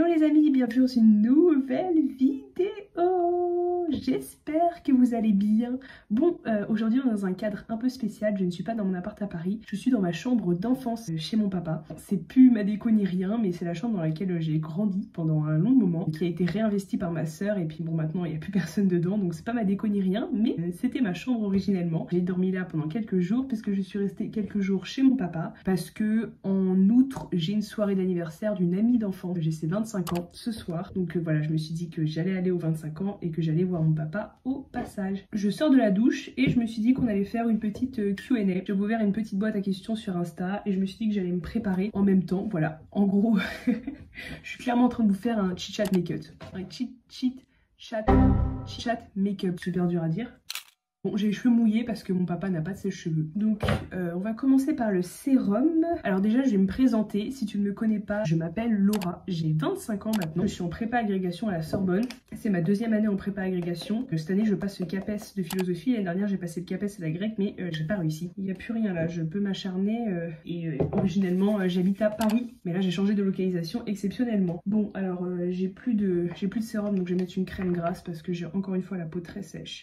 Hello les amis, bienvenue dans une nouvelle vidéo. J'espère que vous allez bien. Bon, aujourd'hui on est dans un cadre un peu spécial. Je ne suis pas dans mon appart à Paris. Je suis dans ma chambre d'enfance chez mon papa. C'est plus ma déco ni rien, mais c'est la chambre dans laquelle j'ai grandi pendant un long moment, qui a été réinvestie par ma soeur. Et puis bon, maintenant il n'y a plus personne dedans, donc c'est pas ma déco ni rien, mais c'était ma chambre originellement. J'ai dormi là pendant quelques jours puisque je suis restée quelques jours chez mon papa, parce que en outre j'ai une soirée d'anniversaire d'une amie d'enfance. J'ai ses 25 ans ce soir, donc voilà, je me suis dit que j'allais aller aux 25 ans et que j'allais voir mon papa au passage. Je sors de la douche et je me suis dit qu'on allait faire une petite Q&A. J'ai ouvert une petite boîte à questions sur Insta et je me suis dit que j'allais me préparer en même temps. Voilà, en gros, je suis clairement en train de vous faire un chit-chat make-up. Un chit-chat make-up, super dur à dire. Bon, j'ai les cheveux mouillés parce que mon papa n'a pas de sèche-cheveux. Donc, on va commencer par le sérum. Alors déjà, je vais me présenter. Si tu ne me connais pas, je m'appelle Laura. J'ai 25 ans maintenant. Je suis en prépa agrégation à la Sorbonne. C'est ma deuxième année en prépa agrégation. Cette année, je passe le CAPES de philosophie. L'année dernière, j'ai passé le CAPES à la grecque, mais j'ai pas réussi. Il n'y a plus rien là. Je peux m'acharner. Originellement, j'habite à Paris. Mais là, j'ai changé de localisation exceptionnellement. Bon, alors, j'ai plus de sérum, donc je vais mettre une crème grasse parce que j'ai encore une fois la peau très sèche.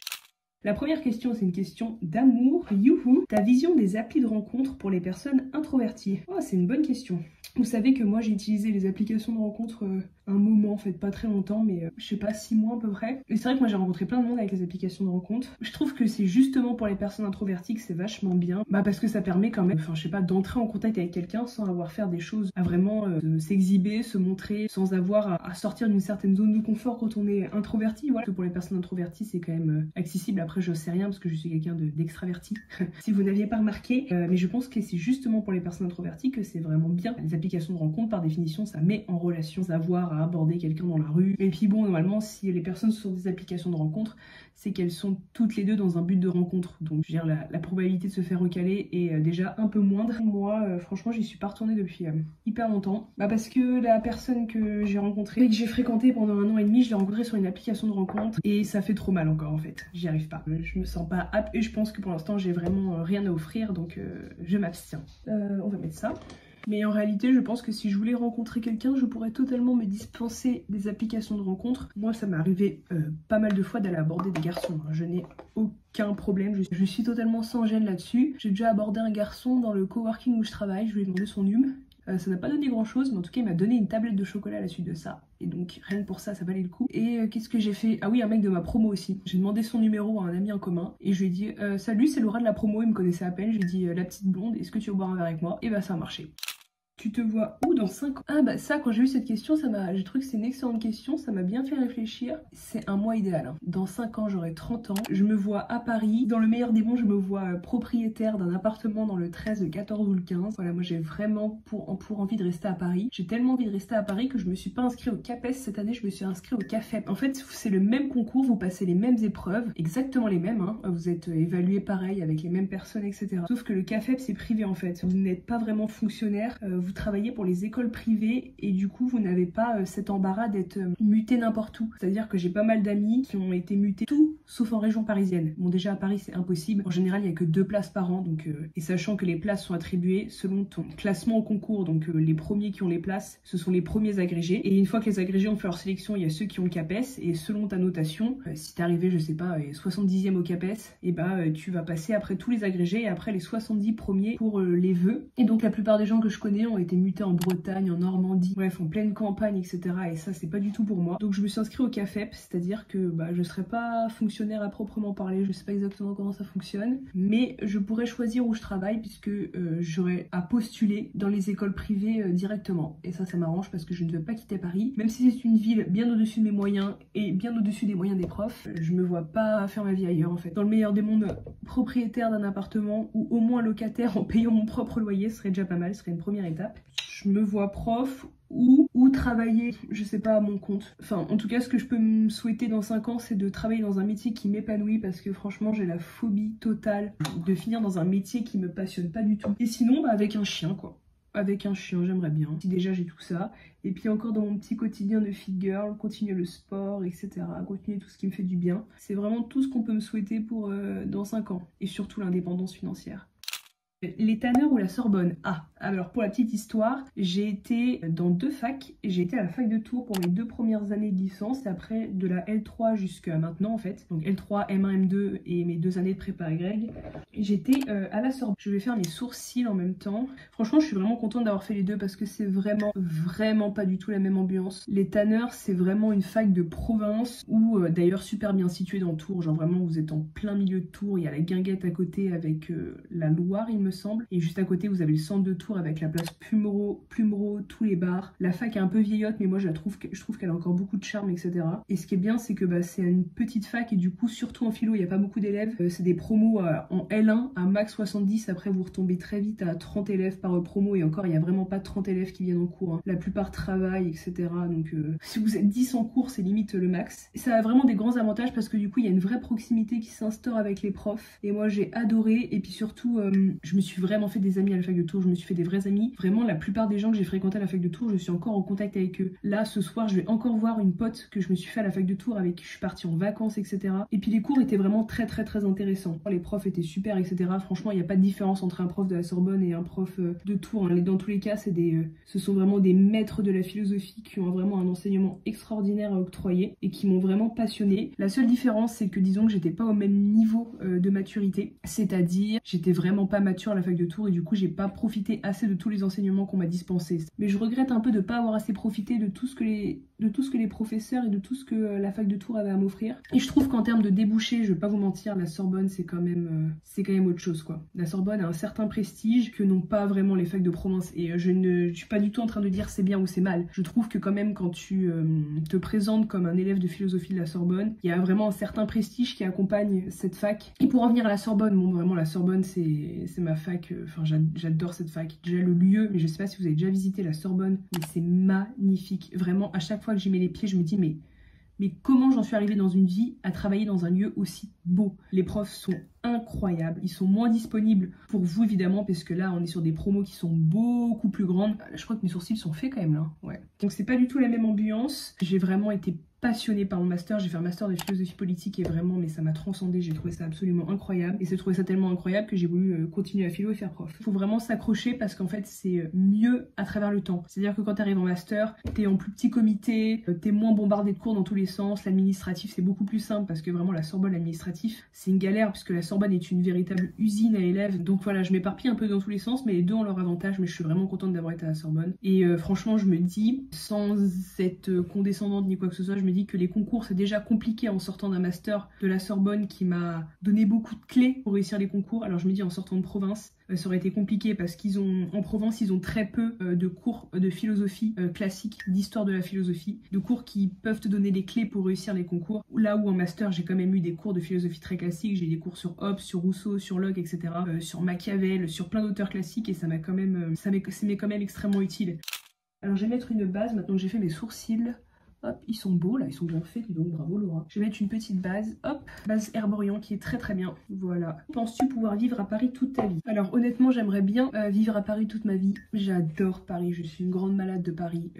La première question, c'est une question d'amour. Youhou! Ta vision des applis de rencontre pour les personnes introverties? Oh, c'est une bonne question. Vous savez que moi j'ai utilisé les applications de rencontre un moment, en fait pas très longtemps, mais je sais pas, 6 mois à peu près. Et c'est vrai que moi j'ai rencontré plein de monde avec les applications de rencontre. Je trouve que c'est justement pour les personnes introverties que c'est vachement bien. Bah parce que ça permet quand même, enfin je sais pas, d'entrer en contact avec quelqu'un sans avoir à faire des choses, à vraiment s'exhiber, se montrer, sans avoir à sortir d'une certaine zone de confort quand on est introverti. Voilà. Parce que pour les personnes introverties c'est quand même accessible. Après je sais rien parce que je suis quelqu'un d'extraverti. Si vous n'aviez pas remarqué, mais je pense que c'est justement pour les personnes introverties que c'est vraiment bien. Les applications de rencontre, par définition, ça met en relation, savoir à aborder quelqu'un dans la rue. Et puis bon, normalement, si les personnes sont sur des applications de rencontre, c'est qu'elles sont toutes les deux dans un but de rencontre. Donc, je veux dire, la probabilité de se faire recaler est déjà un peu moindre. Moi, franchement, j'y suis pas retournée depuis hyper longtemps. Bah parce que la personne que j'ai rencontrée, et que j'ai fréquentée pendant 1 an et demi, je l'ai rencontrée sur une application de rencontre. Et ça fait trop mal encore, en fait. J'y arrive pas. Je me sens pas apte et je pense que pour l'instant, j'ai vraiment rien à offrir. Donc, je m'abstiens. On va mettre ça. Mais en réalité, je pense que si je voulais rencontrer quelqu'un, je pourrais totalement me dispenser des applications de rencontre. Moi, ça m'est arrivé pas mal de fois d'aller aborder des garçons. Je n'ai aucun problème, je suis totalement sans gêne là-dessus. J'ai déjà abordé un garçon dans le coworking où je travaille, je lui ai demandé son hume. Ça n'a pas donné grand chose, mais en tout cas il m'a donné une tablette de chocolat à la suite de ça. Et donc rien que pour ça, ça valait le coup. Et qu'est-ce que j'ai fait? Ah oui, un mec de ma promo aussi. J'ai demandé son numéro à un ami en commun. Et je lui ai dit salut, c'est Laura de la promo, il me connaissait à peine. Je lui ai dit la petite blonde, est-ce que tu veux boire un verre avec moi? Et bah ça a marché. Tu te vois où dans 5 ans? Ah bah ça, quand j'ai eu cette question, j'ai trouvé que c'est une excellente question, ça m'a bien fait réfléchir. C'est un mois idéal, hein. Dans 5 ans, j'aurai 30 ans. Je me vois à Paris. Dans le meilleur des mondes, je me vois propriétaire d'un appartement dans le 13, le 14 ou le 15. Voilà, moi j'ai vraiment pour envie de rester à Paris. J'ai tellement envie de rester à Paris que je me suis pas inscrite au CAPES cette année, je me suis inscrite au CAFEP. En fait, c'est le même concours, vous passez les mêmes épreuves, exactement les mêmes, hein. Vous êtes évalué pareil avec les mêmes personnes, etc. Sauf que le CAFEP, c'est privé en fait. Vous n'êtes pas vraiment fonctionnaire. Vous travaillez pour les écoles privées et du coup vous n'avez pas cet embarras d'être muté n'importe où. C'est à dire que j'ai pas mal d'amis qui ont été mutés tout sauf en région parisienne. Bon, déjà à Paris c'est impossible, en général il n'y a que 2 places par an, donc et sachant que les places sont attribuées selon ton classement au concours, donc les premiers qui ont les places ce sont les premiers agrégés, et une fois que les agrégés ont fait leur sélection, il y a ceux qui ont le CAPES, et selon ta notation, si t'es arrivé je sais pas 70e au CAPES, et bah tu vas passer après tous les agrégés et après les 70 premiers pour les vœux. Et donc la plupart des gens que je connais ont été mutés en Bretagne, en Normandie, bref en pleine campagne, etc. Et ça c'est pas du tout pour moi. Donc je me suis inscrite au CAFEP, c'est-à-dire que bah, je serai pas fonctionnaire à proprement parler, je sais pas exactement comment ça fonctionne, mais je pourrais choisir où je travaille puisque j'aurai à postuler dans les écoles privées directement. Et ça m'arrange parce que je ne veux pas quitter Paris. Même si c'est une ville bien au-dessus de mes moyens et bien au-dessus des moyens des profs, je me vois pas faire ma vie ailleurs en fait. Dans le meilleur des mondes, propriétaire d'un appartement ou au moins locataire en payant mon propre loyer, ce serait déjà pas mal, ce serait une première étape. Je me vois prof ou travailler, je sais pas, à mon compte. Enfin, en tout cas, ce que je peux me souhaiter dans 5 ans, c'est de travailler dans un métier qui m'épanouit parce que franchement, j'ai la phobie totale de finir dans un métier qui me passionne pas du tout. Et sinon, bah, avec un chien, quoi. Avec un chien, j'aimerais bien. Si déjà j'ai tout ça. Et puis encore dans mon petit quotidien de fit girl, continuer le sport, etc. Continuer tout ce qui me fait du bien. C'est vraiment tout ce qu'on peut me souhaiter pour dans 5 ans. Et surtout l'indépendance financière. Les tanneurs ou la Sorbonne? Ah, alors pour la petite histoire, j'ai été dans 2 facs. J'ai été à la fac de Tours pour mes 2 premières années de licence et après de la L3 jusqu'à maintenant en fait. Donc L3, M1, M2 et mes 2 années de prépa Y. J'étais à la Sorbonne. Je vais faire mes sourcils en même temps. Franchement, je suis vraiment contente d'avoir fait les deux parce que c'est vraiment pas du tout la même ambiance. Les tanneurs, c'est vraiment une fac de province où d'ailleurs super bien située dans Tours. Genre vraiment, vous êtes en plein milieu de Tours. Il y a la Guinguette à côté avec la Loire, il me semble. Et juste à côté, vous avez le centre de Tours avec la place Plumereau, tous les bars. La fac est un peu vieillotte, mais moi je trouve qu'elle a encore beaucoup de charme, etc. Et ce qui est bien, c'est que c'est une petite fac et du coup, surtout en philo, il n'y a pas beaucoup d'élèves. C'est des promos en L1 à max 70. Après, vous retombez très vite à 30 élèves par promo et encore, il n'y a vraiment pas 30 élèves qui viennent en cours, hein. La plupart travaillent, etc. Donc, si vous êtes 10 en cours, c'est limite le max. Et ça a vraiment des grands avantages parce que du coup, il y a une vraie proximité qui s'instaure avec les profs. Et moi, j'ai adoré. Et puis surtout, je me suis vraiment fait des amis à la fac de Tours, je me suis fait des vrais amis. Vraiment, la plupart des gens que j'ai fréquentés à la fac de Tours, je suis encore en contact avec eux. Là, ce soir, je vais encore voir une pote que je me suis fait à la fac de Tours avec qui je suis partie en vacances, etc. Et puis les cours étaient vraiment très intéressants. Les profs étaient super, etc. Franchement, il n'y a pas de différence entre un prof de la Sorbonne et un prof de Tours, hein. Dans tous les cas, ce sont vraiment des maîtres de la philosophie qui ont vraiment un enseignement extraordinaire à octroyer et qui m'ont vraiment passionnée. La seule différence, c'est que disons que j'étais pas au même niveau de maturité, c'est-à-dire j'étais vraiment pas mature à la fac de Tours et du coup j'ai pas profité assez de tous les enseignements qu'on m'a dispensés. Mais je regrette un peu de pas avoir assez profité de tout ce que les professeurs et de tout ce que la fac de Tours avait à m'offrir. Et je trouve qu'en termes de débouchés, je vais pas vous mentir, la Sorbonne c'est quand même autre chose quoi. La Sorbonne a un certain prestige que n'ont pas vraiment les facs de province et je ne suis pas du tout en train de dire c'est bien ou c'est mal. Je trouve que quand même quand tu te présentes comme un élève de philosophie de la Sorbonne, il y a vraiment un certain prestige qui accompagne cette fac. Et pour en venir à la Sorbonne, bon vraiment la Sorbonne c'est ma fac, enfin j'adore cette fac. Déjà le lieu, mais je sais pas si vous avez déjà visité la Sorbonne, mais c'est magnifique. Vraiment à chaque fois que j'y mets les pieds, je me dis mais comment j'en suis arrivée dans une vie à travailler dans un lieu aussi beau? Les profs sont incroyables, ils sont moins disponibles pour vous évidemment parce que là on est sur des promos qui sont beaucoup plus grandes. Je crois que mes sourcils sont faits quand même là, ouais. Donc c'est pas du tout la même ambiance. J'ai vraiment été passionnée par mon master, j'ai fait un master de philosophie politique et vraiment mais ça m'a transcendée, j'ai trouvé ça absolument incroyable et j'ai trouvé ça tellement incroyable que j'ai voulu continuer à philo et faire prof. Il faut vraiment s'accrocher parce qu'en fait c'est mieux à travers le temps. C'est à dire que quand tu arrives en master, t'es en plus petit comité, t'es moins bombardé de cours dans tous les sens, l'administratif c'est beaucoup plus simple parce que vraiment la Sorbonne administratif c'est une galère puisque la Sorbonne est une véritable usine à élèves. Donc voilà, je m'éparpille un peu dans tous les sens mais les deux ont leur avantage, mais je suis vraiment contente d'avoir été à la Sorbonne. Et franchement je me dis, sans être condescendante ni quoi que ce soit, je me dis que les concours c'est déjà compliqué en sortant d'un master de la Sorbonne qui m'a donné beaucoup de clés pour réussir les concours. Alors je me dis en sortant de province, ça aurait été compliqué parce en Provence ils ont très peu de cours de philosophie classique, d'histoire de la philosophie, de cours qui peuvent te donner les clés pour réussir les concours. Là où en master j'ai quand même eu des cours de philosophie très classiques, j'ai eu des cours sur Hobbes, sur Rousseau, sur Locke, etc. Sur Machiavel, sur plein d'auteurs classiques et ça m'est quand même extrêmement utile. Alors je vais mettre une base maintenant que j'ai fait mes sourcils. Hop, ils sont beaux là, ils sont bien faits, donc bravo Laura. Je vais mettre une petite base, hop, base Herborian qui est très bien. Voilà. Penses-tu pouvoir vivre à Paris toute ta vie? Alors honnêtement, j'aimerais bien vivre à Paris toute ma vie. J'adore Paris, je suis une grande malade de Paris.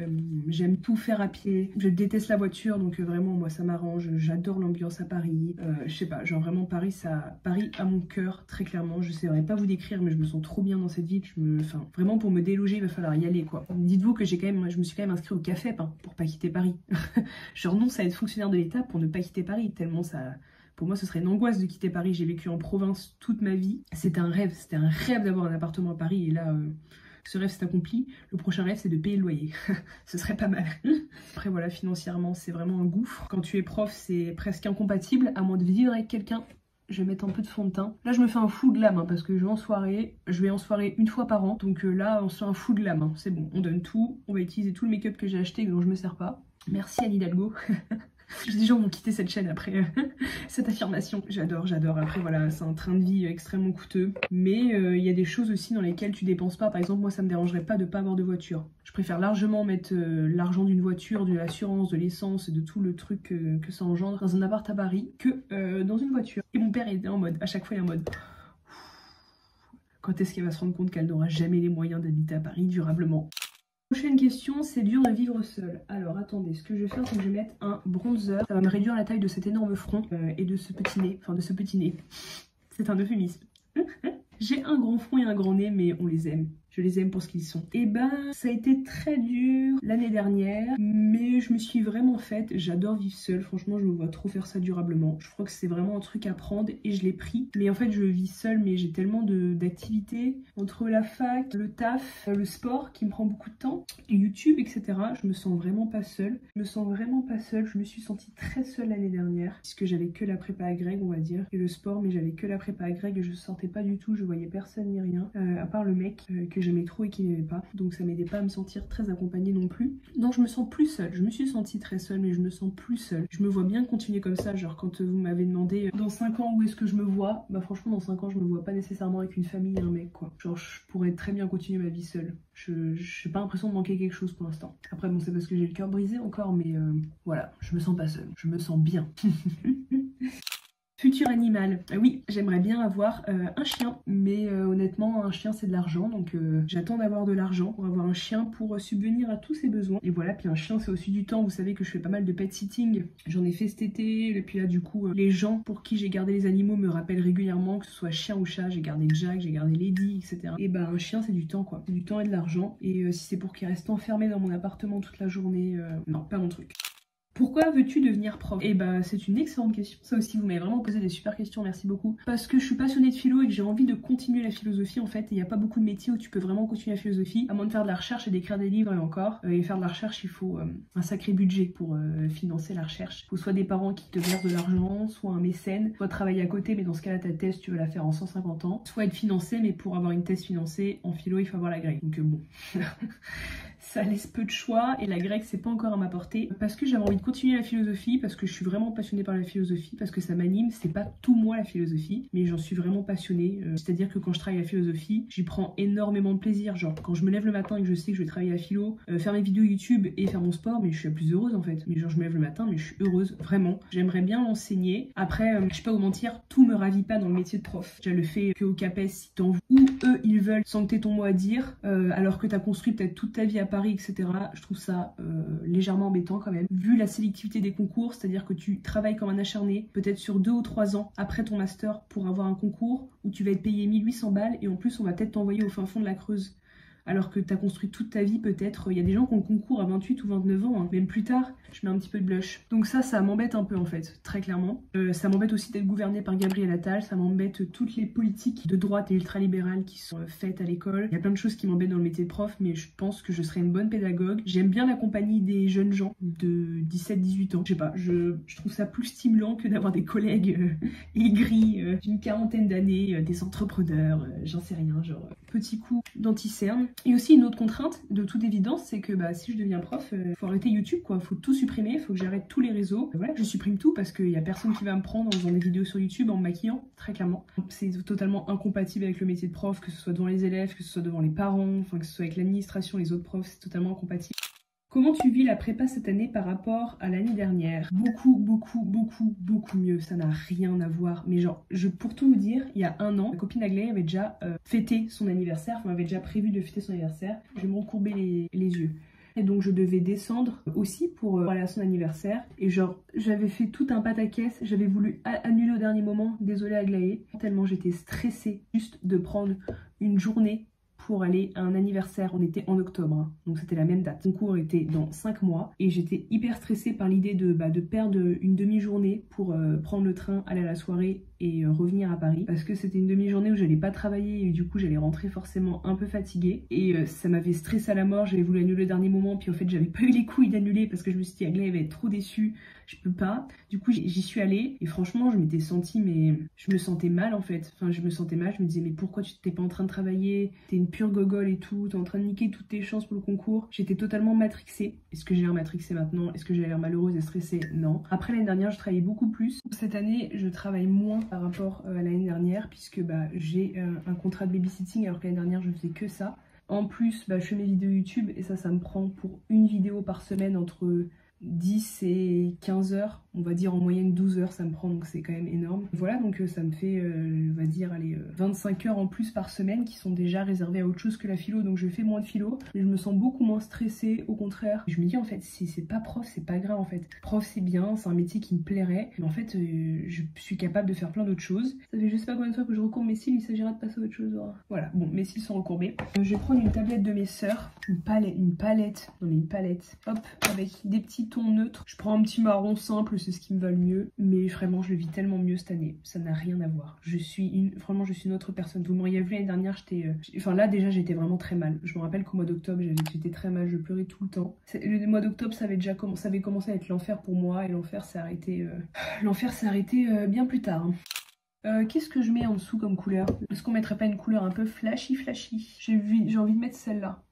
J'aime tout faire à pied. Je déteste la voiture, donc vraiment moi ça m'arrange. J'adore l'ambiance à Paris. Je sais pas, genre vraiment Paris à mon cœur, très clairement. Je saurais pas vous décrire, mais je me sens trop bien dans cette ville. Enfin, vraiment pour me déloger, il va falloir y aller quoi. Dites-vous que je me suis quand même inscrit au CAFEP hein, pour pas quitter Paris. Je renonce à être fonctionnaire de l'État pour ne pas quitter Paris, tellement ça... Pour moi, ce serait une angoisse de quitter Paris. J'ai vécu en province toute ma vie. C'était un rêve d'avoir un appartement à Paris. Et là, ce rêve s'est accompli. Le prochain rêve, c'est de payer le loyer. Ce serait pas mal. Après, voilà, financièrement, c'est vraiment un gouffre. Quand tu es prof, c'est presque incompatible, à moins de vivre avec quelqu'un. Je vais mettre un peu de fond de teint. Là, je me fais un fou de l'âme, hein, parce que je vais en soirée. Je vais en soirée une fois par an. Donc là, on se fait un fou de l'âme. Hein. C'est bon, on donne tout. On va utiliser tout le make-up que j'ai acheté et dont je me sers pas. Merci Anne Hidalgo. Les gens vont quitter cette chaîne après cette affirmation. J'adore. Après voilà, c'est un train de vie extrêmement coûteux. Mais il y a des choses aussi dans lesquelles tu dépenses pas. Par exemple, moi ça me dérangerait pas de pas avoir de voiture. Je préfère largement mettre l'argent d'une voiture, de l'assurance, de l'essence et de tout le truc que ça engendre dans un appart à Paris que dans une voiture. Et mon père était en mode, à chaque fois il est en mode... Quand est-ce qu'elle va se rendre compte qu'elle n'aura jamais les moyens d'habiter à Paris durablement? Prochaine question, c'est dur de vivre seul. Alors attendez, ce que je vais faire c'est que je vais mettre un bronzer. Ça va me réduire la taille de cet énorme front et de ce petit nez. Enfin de ce petit nez. C'est un euphémisme. J'ai un grand front et un grand nez, mais on les aime. Je les aime pour ce qu'ils sont. Et ben, ça a été très dur l'année dernière, mais je me suis vraiment faite. J'adore vivre seule, franchement, je me vois trop faire ça durablement. Je crois que c'est vraiment un truc à prendre et je l'ai pris. Mais en fait, je vis seule, mais j'ai tellement d'activités entre la fac, le taf, le sport qui me prend beaucoup de temps, YouTube, etc. Je me sens vraiment pas seule. Je me sens vraiment pas seule. Je me suis sentie très seule l'année dernière, puisque j'avais que la prépa à Greg, on va dire, et le sport, mais j'avais que la prépa à Greg et je sortais pas du tout, je voyais personne ni rien, à part le mec que j'aimais trop et qui m'aimait pas, donc ça m'aidait pas à me sentir très accompagnée non plus. Donc je me sens plus seule, je me suis sentie très seule, mais je me sens plus seule. Je me vois bien continuer comme ça, genre quand vous m'avez demandé dans 5 ans où est-ce que je me vois, bah franchement dans 5 ans je me vois pas nécessairement avec une famille et un mec quoi. Genre je pourrais très bien continuer ma vie seule. J'ai pas l'impression de manquer quelque chose pour l'instant. Après bon c'est parce que j'ai le cœur brisé encore, mais voilà, je me sens pas seule, je me sens bien. Futur animal. Oui, j'aimerais bien avoir un chien, mais honnêtement, un chien c'est de l'argent, donc j'attends d'avoir de l'argent pour avoir un chien pour subvenir à tous ses besoins. Et voilà, puis un chien c'est aussi du temps, vous savez que je fais pas mal de pet sitting, j'en ai fait cet été, et puis là du coup, les gens pour qui j'ai gardé les animaux me rappellent régulièrement, que ce soit chien ou chat, j'ai gardé Jack, j'ai gardé Lady, etc. Et bah un chien c'est du temps quoi, c'est du temps et de l'argent, et si c'est pour qu'il reste enfermé dans mon appartement toute la journée, non, pas mon truc. Pourquoi veux-tu devenir prof? Eh bah c'est une excellente question. Ça aussi vous m'avez vraiment posé des super questions, merci beaucoup. Parce que je suis passionnée de philo et que j'ai envie de continuer la philosophie en fait. Il n'y a pas beaucoup de métiers où tu peux vraiment continuer la philosophie, à moins de faire de la recherche et d'écrire des livres et encore. Et faire de la recherche, il faut un sacré budget pour financer la recherche. Il faut soit des parents qui te versent de l'argent, soit un mécène, soit travailler à côté, mais dans ce cas-là ta thèse tu vas la faire en 150 ans. Soit être financé, mais pour avoir une thèse financée en philo il faut avoir la grecque. Donc bon... Ça laisse peu de choix et la grecque c'est pas encore à ma portée parce que j'avais envie de continuer la philosophie, parce que je suis vraiment passionnée par la philosophie, parce que ça m'anime. C'est pas tout moi la philosophie, mais j'en suis vraiment passionnée. C'est à dire que quand je travaille la philosophie j'y prends énormément de plaisir, genre quand je me lève le matin et que je sais que je vais travailler la philo, faire mes vidéos YouTube et faire mon sport, mais je suis la plus heureuse en fait. Mais genre je me lève le matin mais je suis heureuse vraiment. J'aimerais bien l'enseigner. Après je vais pas vous mentir, tout me ravit pas dans le métier de prof. Je le fais que au CAPES si t'en veux, ou eux ils veulent sans que t'aies ton mot à dire, alors que t'as construit peut-être toute ta vie à Paris, etc. Je trouve ça légèrement embêtant quand même. Vu la sélectivité des concours, c'est-à-dire que tu travailles comme un acharné, peut-être sur 2 ou 3 ans après ton master pour avoir un concours où tu vas être payé 1800 balles et en plus on va peut-être t'envoyer au fin fond de la Creuse. Alors que tu as construit toute ta vie peut-être. Il y a des gens qui ont le concours à 28 ou 29 ans, hein. Même plus tard, je mets un petit peu de blush. Donc ça m'embête un peu en fait, très clairement. Ça m'embête aussi d'être gouvernée par Gabriel Attal, ça m'embête toutes les politiques de droite et ultralibérales qui sont faites à l'école. Il y a plein de choses qui m'embêtent dans le métier de prof, mais je pense que je serai une bonne pédagogue. J'aime bien la compagnie des jeunes gens de 17-18 ans. Je sais pas, je trouve ça plus stimulant que d'avoir des collègues aigris d'une quarantaine d'années, des entrepreneurs, j'en sais rien, genre petit coup d'anti-cerne. Et aussi une autre contrainte, de toute évidence, c'est que bah, si je deviens prof, faut arrêter YouTube quoi, faut tout supprimer, faut que j'arrête tous les réseaux. Voilà, je supprime tout parce qu'il y a personne qui va me prendre en faisant des vidéos sur YouTube en me maquillant, très clairement. C'est totalement incompatible avec le métier de prof, que ce soit devant les élèves, que ce soit devant les parents, enfin que ce soit avec l'administration, les autres profs, c'est totalement incompatible. Comment tu vis la prépa cette année par rapport à l'année dernière? Beaucoup mieux, ça n'a rien à voir. Mais genre, pour tout vous dire, il y a 1 an, ma copine Aglaé avait déjà fêté son anniversaire, enfin, on avait déjà prévu de fêter son anniversaire. Je vais me recourber les yeux. Et donc je devais descendre aussi pour aller à son anniversaire. Et genre, j'avais fait tout un pataquès, j'avais voulu annuler au dernier moment, désolée Aglaé, tellement j'étais stressée juste de prendre une journée pour aller à un anniversaire. On était en octobre, hein, donc c'était la même date. Mon cours était dans 5 mois et j'étais hyper stressée par l'idée de perdre une demi-journée pour prendre le train, aller à la soirée et revenir à Paris, parce que c'était une demi-journée où j'allais pas travailler et du coup j'allais rentrer forcément un peu fatiguée et ça m'avait stressé à la mort. J'avais voulu annuler le dernier moment, puis en fait j'avais pas eu les couilles d'annuler parce que je me suis dit Aglaé va être trop déçue, je peux pas. Du coup j'y suis allée et franchement je m'étais sentie, mais je me sentais mal en fait, enfin je me sentais mal, je me disais mais pourquoi tu t'es pas en train de travailler, t'es une pure gogole et tout, t'es en train de niquer toutes tes chances pour le concours. J'étais totalement matrixée. Est-ce que j'ai l'air matrixée maintenant? Est-ce que j'ai l'air malheureuse et stressée? Non. Après l'année dernière je travaillais beaucoup plus, cette année je travaille moins par rapport à l'année dernière puisque j'ai un contrat de babysitting alors que l'année dernière je faisais que ça. En plus je fais mes vidéos YouTube et ça me prend pour une vidéo par semaine entre 10 et 15 heures, on va dire en moyenne 12 heures ça me prend, donc c'est quand même énorme. Voilà, donc ça me fait, on va dire, allez, 25 heures en plus par semaine qui sont déjà réservées à autre chose que la philo, donc je fais moins de philo, mais je me sens beaucoup moins stressée, au contraire. Je me dis en fait, si c'est pas prof, c'est pas grave en fait. Prof c'est bien, c'est un métier qui me plairait, mais en fait je suis capable de faire plein d'autres choses. Ça fait je sais pas combien de fois que je recourbe mes cils, il s'agira de passer à autre chose. Voilà, bon, mes cils sont recourbés. Je vais prendre une tablette de mes sœurs, une palette, non mais une palette, hop, avec des petits tons neutres. Je prends un petit marron simple, c'est ce qui me va le mieux, mais vraiment je le vis tellement mieux cette année, ça n'a rien à voir. Vraiment je suis une autre personne. Vous m'auriez vu l'année dernière, enfin là déjà j'étais vraiment très mal. Je me rappelle qu'au mois d'octobre j'étais très mal, je pleurais tout le temps. Le mois d'octobre ça avait commencé à être l'enfer pour moi, et l'enfer s'est arrêté, bien plus tard. Qu'est-ce que je mets en dessous comme couleur? Est-ce qu'on mettrait pas une couleur un peu flashy? J'ai envie de mettre celle-là.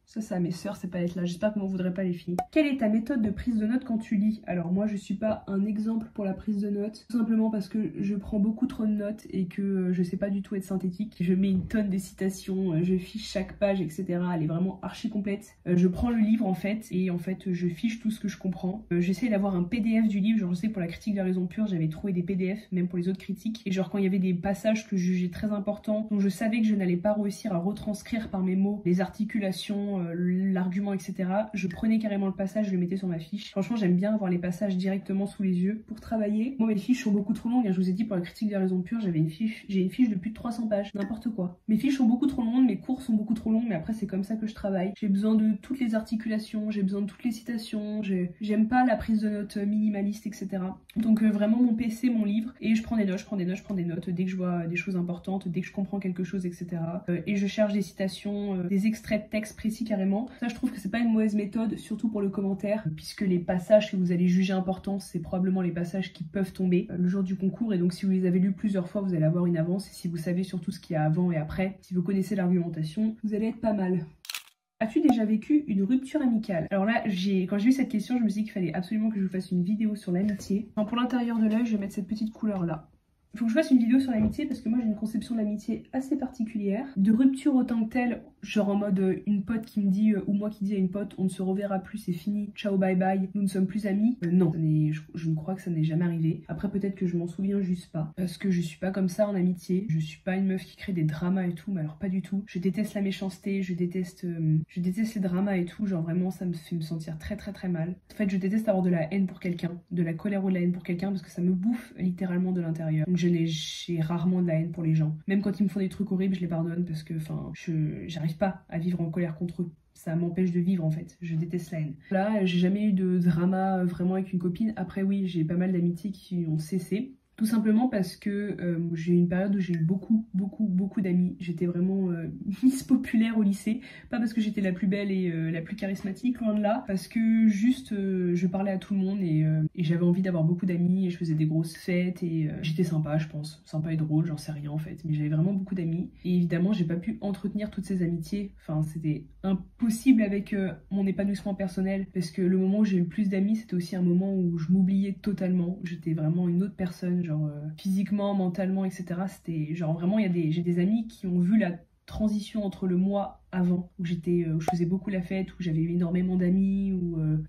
Ça, c'est à mes sœurs, ces palettes-là. J'espère que vous ne voudrez pas les filles. Quelle est ta méthode de prise de notes quand tu lis? Alors moi, je suis pas un exemple pour la prise de notes. Tout simplement parce que je prends beaucoup trop de notes et que je sais pas du tout être synthétique. Je mets une tonne de citations, je fiche chaque page, etc. Elle est vraiment archi complète. Je prends le livre en fait, et en fait, je fiche tout ce que je comprends. J'essaie d'avoir un PDF du livre. Genre, je sais pour la critique de la raison pure, j'avais trouvé des PDF, même pour les autres critiques. Et genre, quand il y avait des passages que je jugeais très importants, dont je savais que je n'allais pas réussir à retranscrire par mes mots les articulations, l'argument, etc. Je prenais carrément le passage, je le mettais sur ma fiche. Franchement, j'aime bien avoir les passages directement sous les yeux pour travailler. Moi, mes fiches sont beaucoup trop longues. Je vous ai dit, pour la critique de la raison pure, j'ai une fiche de plus de 300 pages. N'importe quoi. Mes fiches sont beaucoup trop longues, mes cours sont beaucoup trop longs, mais après, c'est comme ça que je travaille. J'ai besoin de toutes les articulations, j'ai besoin de toutes les citations. J'aime pas la prise de notes minimaliste, etc. Donc, vraiment, mon PC, mon livre, et je prends des notes, dès que je vois des choses importantes, dès que je comprends quelque chose, etc. Et je cherche des citations, des extraits de texte précis carrément. Ça, je trouve que c'est pas une mauvaise méthode, surtout pour le commentaire, puisque les passages que vous allez juger importants, c'est probablement les passages qui peuvent tomber le jour du concours, et donc si vous les avez lus plusieurs fois, vous allez avoir une avance, et si vous savez surtout ce qu'il y a avant et après, si vous connaissez l'argumentation, vous allez être pas mal. As-tu déjà vécu une rupture amicale? Alors là, quand j'ai eu cette question, je me suis dit qu'il fallait absolument que je vous fasse une vidéo sur l'amitié. Pour l'intérieur de l'œil, je vais mettre cette petite couleur là. Il faut que je fasse une vidéo sur l'amitié parce que moi j'ai une conception de l'amitié assez particulière. De rupture autant que telle, genre en mode une pote qui me dit, ou moi qui dis à une pote, on ne se reverra plus, c'est fini, ciao bye bye, nous ne sommes plus amis. Non, je ne crois que ça n'est jamais arrivé. Après peut-être que je m'en souviens juste pas, parce que je suis pas comme ça en amitié. Je suis pas une meuf qui crée des dramas et tout, mais alors pas du tout. Je déteste la méchanceté, je déteste les dramas et tout, genre vraiment ça me fait me sentir très très très mal. En fait je déteste avoir de la haine pour quelqu'un, de la colère ou de la haine pour quelqu'un, parce que ça me bouffe littéralement de l'intérieur. Donc j'ai rarement de la haine pour les gens. Même quand ils me font des trucs horribles, je les pardonne parce que j'arrive pas à vivre en colère contre eux. Ça m'empêche de vivre en fait, je déteste la haine. Là, j'ai jamais eu de drama vraiment avec une copine. Après oui, j'ai pas mal d'amitiés qui ont cessé. Tout simplement parce que j'ai eu une période où j'ai eu beaucoup d'amis. J'étais vraiment Miss populaire au lycée. Pas parce que j'étais la plus belle et la plus charismatique, loin de là. Parce que juste je parlais à tout le monde et j'avais envie d'avoir beaucoup d'amis et je faisais des grosses fêtes et j'étais sympa, je pense. Sympa et drôle, j'en sais rien en fait. Mais j'avais vraiment beaucoup d'amis. Et évidemment, j'ai pas pu entretenir toutes ces amitiés. Enfin, c'était impossible avec mon épanouissement personnel. Parce que le moment où j'ai eu le plus d'amis, c'était aussi un moment où je m'oubliais totalement. J'étais vraiment une autre personne. Genre physiquement, mentalement, etc. C'était genre vraiment, j'ai des amis qui ont vu la transition entre le mois avant, où je faisais beaucoup la fête, où j'avais eu énormément d'amis,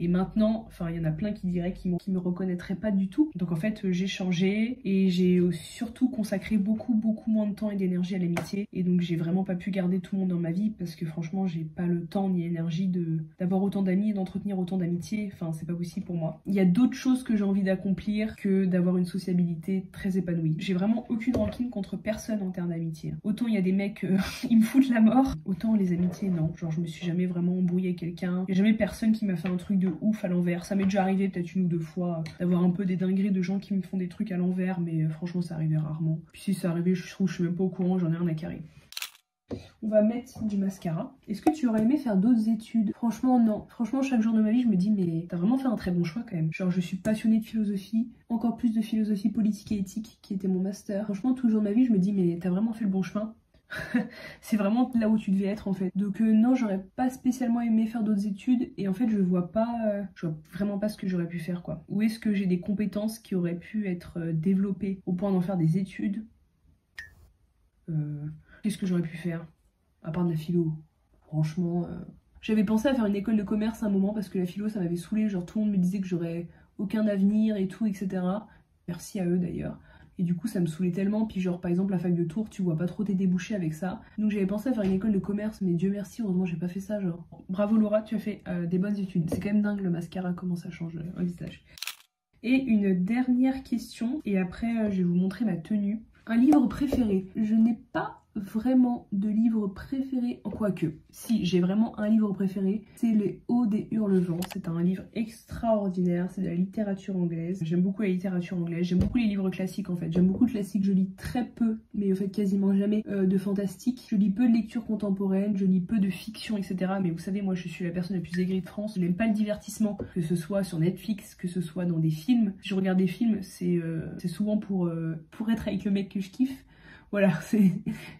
et maintenant, enfin il y en a plein qui diraient qu'ils me reconnaîtraient pas du tout. Donc en fait j'ai changé et j'ai surtout consacré beaucoup moins de temps et d'énergie à l'amitié, et donc j'ai vraiment pas pu garder tout le monde dans ma vie parce que franchement j'ai pas le temps ni l'énergie d'avoir autant d'amis et d'entretenir autant d'amitié. Enfin c'est pas possible pour moi. Il y a d'autres choses que j'ai envie d'accomplir que d'avoir une sociabilité très épanouie. J'ai vraiment aucune rancune contre personne en termes d'amitié. Autant il y a des mecs ils me foutent la mort, autant les amitiés non. Genre je me suis jamais vraiment embrouillée avec quelqu'un. Il y a jamais personne qui m'a fait un truc de ouf à l'envers. Ça m'est déjà arrivé peut-être une ou deux fois d'avoir un peu des dingueries de gens qui me font des trucs à l'envers, mais franchement ça arrivait rarement. Puis si ça arrivait, je trouve, je suis même pas au courant, j'en ai rien à carrer. On va mettre du mascara. Est-ce que tu aurais aimé faire d'autres études? Franchement non. Franchement chaque jour de ma vie je me dis mais t'as vraiment fait un très bon choix quand même. Genre je suis passionnée de philosophie, encore plus de philosophie politique et éthique qui était mon master. Franchement tout le jour de ma vie je me dis mais t'as vraiment fait le bon chemin. C'est vraiment là où tu devais être en fait. Donc non, j'aurais pas spécialement aimé faire d'autres études et en fait je vois vraiment pas ce que j'aurais pu faire quoi. Où est-ce que j'ai des compétences qui auraient pu être développées au point d'en faire des études? Qu'est-ce que j'aurais pu faire à part de la philo? Franchement, J'avais pensé à faire une école de commerce à un moment parce que la philo ça m'avait saoulé, genre tout le monde me disait que j'aurais aucun avenir et tout, etc. Merci à eux d'ailleurs. Et du coup ça me saoulait tellement, puis genre par exemple la fac de Tours, tu vois pas trop tes débouchés avec ça. Donc j'avais pensé à faire une école de commerce, mais Dieu merci, heureusement j'ai pas fait ça, genre. Bravo Laura, tu as fait des bonnes études. C'est quand même dingue le mascara, comment ça change au visage. Et une dernière question, et après je vais vous montrer ma tenue. Un livre préféré. Je n'ai pas vraiment de livre préféré, quoique. Si, j'ai vraiment un livre préféré, c'est Les Hauts des Hurlevents. C'est un livre extraordinaire, c'est de la littérature anglaise. J'aime beaucoup la littérature anglaise, j'aime beaucoup les livres classiques en fait. J'aime beaucoup le classique, je lis très peu, mais en fait quasiment jamais de fantastique. Je lis peu de lecture contemporaine, je lis peu de fiction, etc. Mais vous savez, moi je suis la personne la plus aigrie de France. Je n'aime pas le divertissement, que ce soit sur Netflix, que ce soit dans des films. Si je regarde des films, c'est souvent pour être avec le mec que je kiffe. Voilà, c'est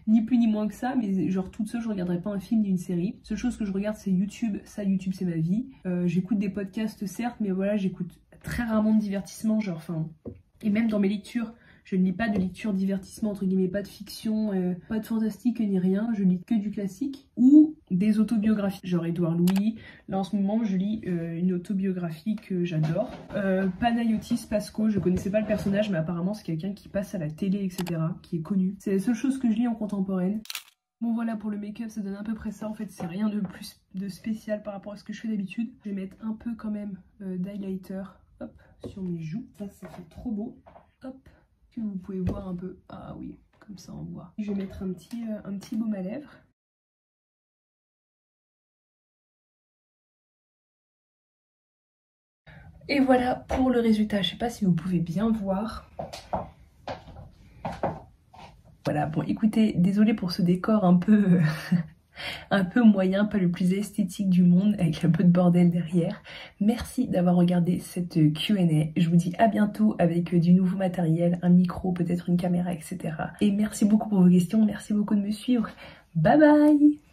ni plus ni moins que ça, mais genre toute seule je regarderai pas un film ni une série. Seule chose que je regarde c'est YouTube, ça YouTube c'est ma vie. J'écoute des podcasts certes, mais voilà, j'écoute très rarement de divertissement, genre enfin... Et même dans mes lectures, je ne lis pas de lecture divertissement, entre guillemets, pas de fiction, pas de fantastique ni rien, je lis que du classique ou des autobiographies, genre Édouard Louis. Là en ce moment je lis une autobiographie que j'adore. Panayotis Pasco, je connaissais pas le personnage mais apparemment c'est quelqu'un qui passe à la télé, etc., qui est connu. C'est la seule chose que je lis en contemporaine. Bon voilà, pour le make-up ça donne à peu près ça, en fait c'est rien de plus de spécial par rapport à ce que je fais d'habitude. Je vais mettre un peu quand même d'highlighter, hop, sur mes joues, ça fait trop beau, hop. Vous pouvez voir un peu, ah oui, comme ça on voit. Je vais mettre un petit baume à lèvres. Et voilà pour le résultat, je sais pas si vous pouvez bien voir. Voilà, bon écoutez, désolée pour ce décor un peu... un peu moyen, pas le plus esthétique du monde, avec un peu de bordel derrière. Merci d'avoir regardé cette Q&A. Je vous dis à bientôt avec du nouveau matériel, un micro, peut-être une caméra, etc. Et merci beaucoup pour vos questions, merci beaucoup de me suivre. Bye bye!